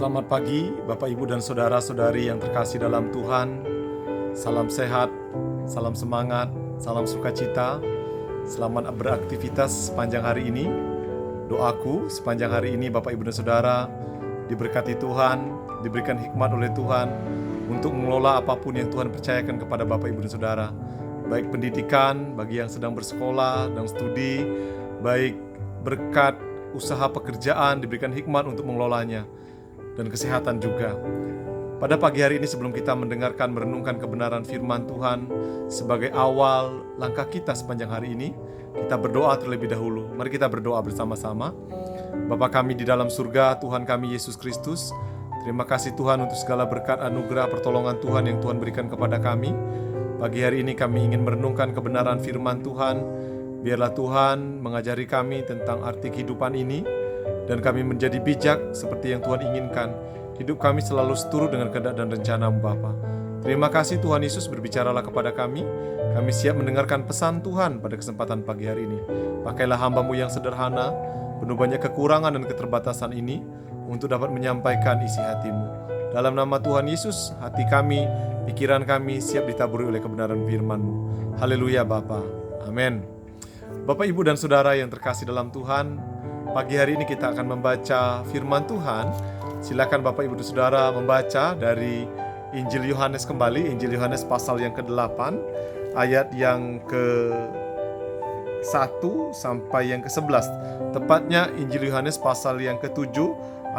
Selamat pagi Bapak Ibu dan Saudara-saudari yang terkasih dalam Tuhan. Salam sehat, salam semangat, salam sukacita. Selamat beraktivitas sepanjang hari ini. Doaku sepanjang hari ini Bapak Ibu dan Saudara diberkati Tuhan, diberikan hikmat oleh Tuhan untuk mengelola apapun yang Tuhan percayakan kepada Bapak Ibu dan Saudara. Baik pendidikan bagi yang sedang bersekolah dan studi, baik berkat usaha pekerjaan diberikan hikmat untuk mengelolanya, dan kesehatan juga. Pada pagi hari ini sebelum kita mendengarkan merenungkan kebenaran firman Tuhan sebagai awal langkah kita sepanjang hari ini, kita berdoa terlebih dahulu. Mari kita berdoa bersama-sama. Bapa kami di dalam surga, Tuhan kami Yesus Kristus, terima kasih Tuhan untuk segala berkat anugerah pertolongan Tuhan yang Tuhan berikan kepada kami. Pagi hari ini kami ingin merenungkan kebenaran firman Tuhan. Biarlah Tuhan mengajari kami tentang arti kehidupan ini, dan kami menjadi bijak seperti yang Tuhan inginkan. Hidup kami selalu seturut dengan kehendak dan rencana-Mu Bapa. Terima kasih Tuhan Yesus, berbicaralah kepada kami. Kami siap mendengarkan pesan Tuhan pada kesempatan pagi hari ini. Pakailah hamba-Mu yang sederhana, penuh banyak kekurangan dan keterbatasan ini, untuk dapat menyampaikan isi hati-Mu. Dalam nama Tuhan Yesus, hati kami, pikiran kami siap ditaburi oleh kebenaran firman-Mu. Haleluya Bapa. Amin. Bapak, Ibu, dan Saudara yang terkasih dalam Tuhan, pagi hari ini kita akan membaca firman Tuhan. Silakan Bapak, Ibu, dan Saudara membaca dari Injil Yohanes kembali, Injil Yohanes pasal yang ke-8, ayat yang ke-1 sampai yang ke-11. Tepatnya Injil Yohanes pasal yang ke-7,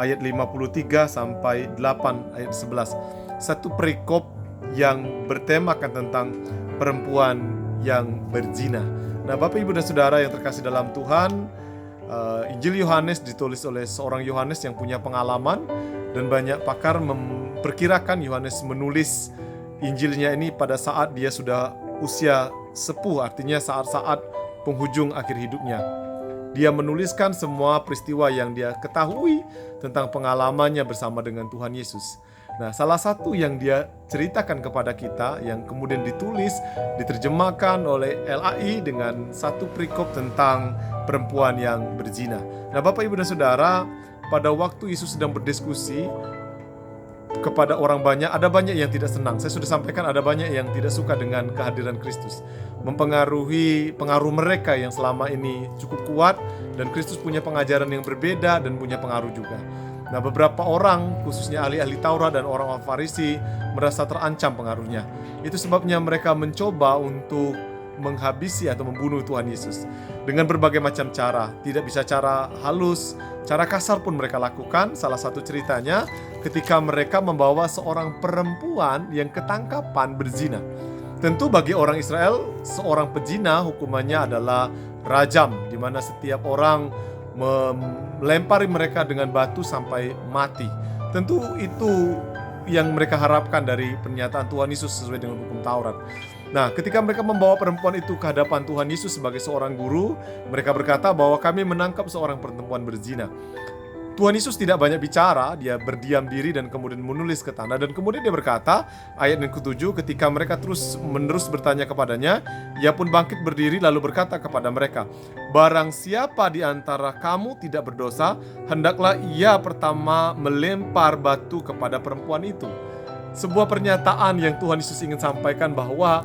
ayat 53 sampai 8 ayat 11. Satu perikop yang bertemakan tentang perempuan yang berzina. Nah, Bapak, Ibu, dan Saudara yang terkasih dalam Tuhan, Injil Yohanes ditulis oleh seorang Yohanes yang punya pengalaman, dan banyak pakar memperkirakan Yohanes menulis Injilnya ini pada saat dia sudah usia sepuh, artinya saat-saat penghujung akhir hidupnya. Dia menuliskan semua peristiwa yang dia ketahui tentang pengalamannya bersama dengan Tuhan Yesus. Nah, salah satu yang dia ceritakan kepada kita, yang kemudian ditulis, diterjemahkan oleh LAI dengan satu perikop tentang perempuan yang berzina. Nah, Bapak, Ibu, dan Saudara, pada waktu Yesus sedang berdiskusi kepada orang banyak, ada banyak yang tidak senang. Saya sudah sampaikan, ada banyak yang tidak suka dengan kehadiran Kristus. Pengaruh mereka yang selama ini cukup kuat, dan Kristus punya pengajaran yang berbeda dan punya pengaruh juga. Nah, beberapa orang, khususnya ahli-ahli Taurat dan orang-orang Farisi, merasa terancam pengaruhnya. Itu sebabnya mereka mencoba untuk menghabisi atau membunuh Tuhan Yesus dengan berbagai macam cara. Tidak bisa cara halus, cara kasar pun mereka lakukan. Salah satu ceritanya ketika mereka membawa seorang perempuan yang ketangkapan berzina. Tentu bagi orang Israel, seorang pezina hukumannya adalah rajam, di mana setiap orang melempari mereka dengan batu sampai mati. Tentu itu yang mereka harapkan dari pernyataan Tuhan Yesus sesuai dengan hukum Taurat. Nah, ketika mereka membawa perempuan itu ke hadapan Tuhan Yesus sebagai seorang guru, mereka berkata bahwa kami menangkap seorang perempuan berzina. Tuhan Yesus tidak banyak bicara, dia berdiam diri dan kemudian menulis ke tanah. Dan kemudian dia berkata, ayat yang ke-7, ketika mereka terus-menerus bertanya kepadanya, ia pun bangkit berdiri lalu berkata kepada mereka, barang siapa di antara kamu tidak berdosa, hendaklah ia pertama melempar batu kepada perempuan itu. Sebuah pernyataan yang Tuhan Yesus ingin sampaikan bahwa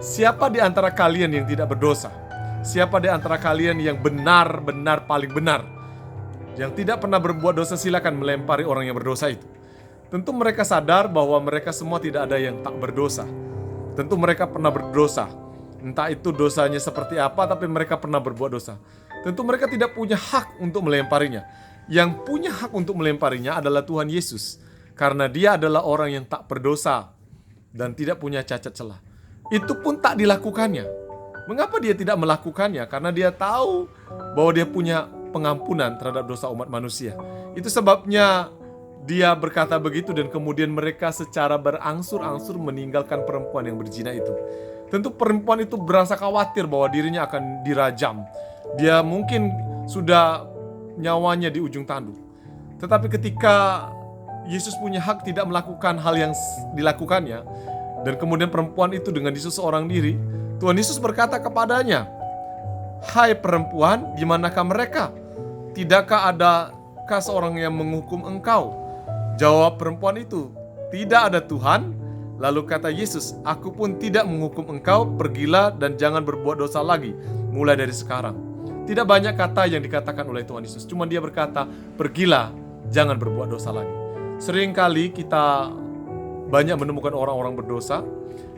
siapa di antara kalian yang tidak berdosa? Siapa di antara kalian yang benar-benar paling benar? Yang tidak pernah berbuat dosa, silakan melempari orang yang berdosa itu. Tentu mereka sadar bahwa mereka semua tidak ada yang tak berdosa. Tentu mereka pernah berdosa. Entah itu dosanya seperti apa, tapi mereka pernah berbuat dosa. Tentu mereka tidak punya hak untuk melemparinya. Yang punya hak untuk melemparinya adalah Tuhan Yesus. Karena dia adalah orang yang tak berdosa dan tidak punya cacat celah. Itu pun tak dilakukannya. Mengapa dia tidak melakukannya? Karena dia tahu bahwa dia punya pengampunan terhadap dosa umat manusia. Itu sebabnya dia berkata begitu, dan kemudian mereka secara berangsur-angsur meninggalkan perempuan yang berzina itu. Tentu perempuan itu berasa khawatir bahwa dirinya akan dirajam. Dia mungkin sudah nyawanya di ujung tanduk. Tetapi ketika Yesus punya hak tidak melakukan hal yang dilakukannya, dan kemudian perempuan itu dengan Yesus seorang diri, Tuhan Yesus berkata kepadanya, hai perempuan, di manakah mereka? Tidakkah adakah seorang yang menghukum engkau? Jawab perempuan itu, "Tidak ada Tuhan." Lalu kata Yesus, "Aku pun tidak menghukum engkau, pergilah dan jangan berbuat dosa lagi, mulai dari sekarang." Tidak banyak kata yang dikatakan oleh Tuhan Yesus, cuma dia berkata, "Pergilah, jangan berbuat dosa lagi." Seringkali kita banyak menemukan orang-orang berdosa,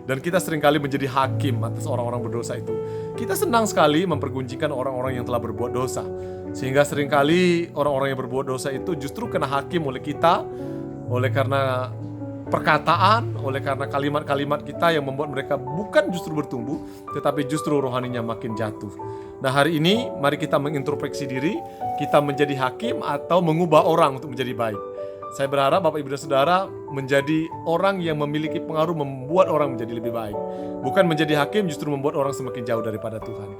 dan kita seringkali menjadi hakim atas orang-orang berdosa itu. Kita senang sekali mempergunjingkan orang-orang yang telah berbuat dosa, sehingga seringkali orang-orang yang berbuat dosa itu justru kena hakim oleh kita, oleh karena perkataan, oleh karena kalimat-kalimat kita yang membuat mereka bukan justru bertumbuh, tetapi justru rohaninya makin jatuh. Nah, hari ini mari kita mengintrospeksi diri, kita menjadi hakim atau mengubah orang untuk menjadi baik. Saya berharap Bapak Ibu dan Saudara menjadi orang yang memiliki pengaruh membuat orang menjadi lebih baik. Bukan menjadi hakim justru membuat orang semakin jauh daripada Tuhan.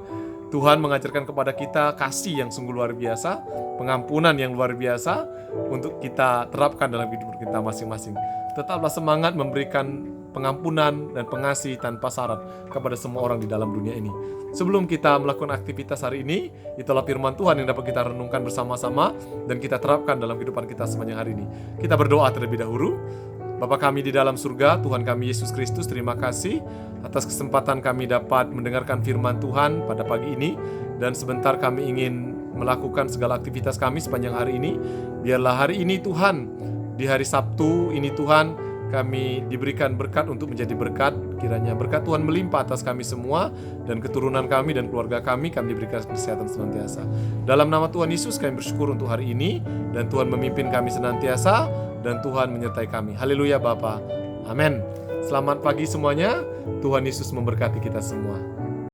Tuhan mengajarkan kepada kita kasih yang sungguh luar biasa, pengampunan yang luar biasa untuk kita terapkan dalam hidup kita masing-masing. Tetaplah semangat memberikan pengampunan dan pengasih tanpa syarat kepada semua orang di dalam dunia ini. Sebelum kita melakukan aktivitas hari ini, itulah firman Tuhan yang dapat kita renungkan bersama-sama dan kita terapkan dalam kehidupan kita sepanjang hari ini. Kita berdoa terlebih dahulu. Bapa kami di dalam surga, Tuhan kami Yesus Kristus, terima kasih atas kesempatan kami dapat mendengarkan firman Tuhan pada pagi ini. Dan sebentar kami ingin melakukan segala aktivitas kami sepanjang hari ini. Biarlah hari ini Tuhan, di hari Sabtu ini Tuhan, kami diberikan berkat untuk menjadi berkat. Kiranya berkat Tuhan melimpah atas kami semua dan keturunan kami dan keluarga kami diberikan kesehatan senantiasa. Dalam nama Tuhan Yesus kami bersyukur untuk hari ini, dan Tuhan memimpin kami senantiasa, dan Tuhan menyertai kami. Haleluya Bapa. Amin. Selamat pagi semuanya. Tuhan Yesus memberkati kita semua.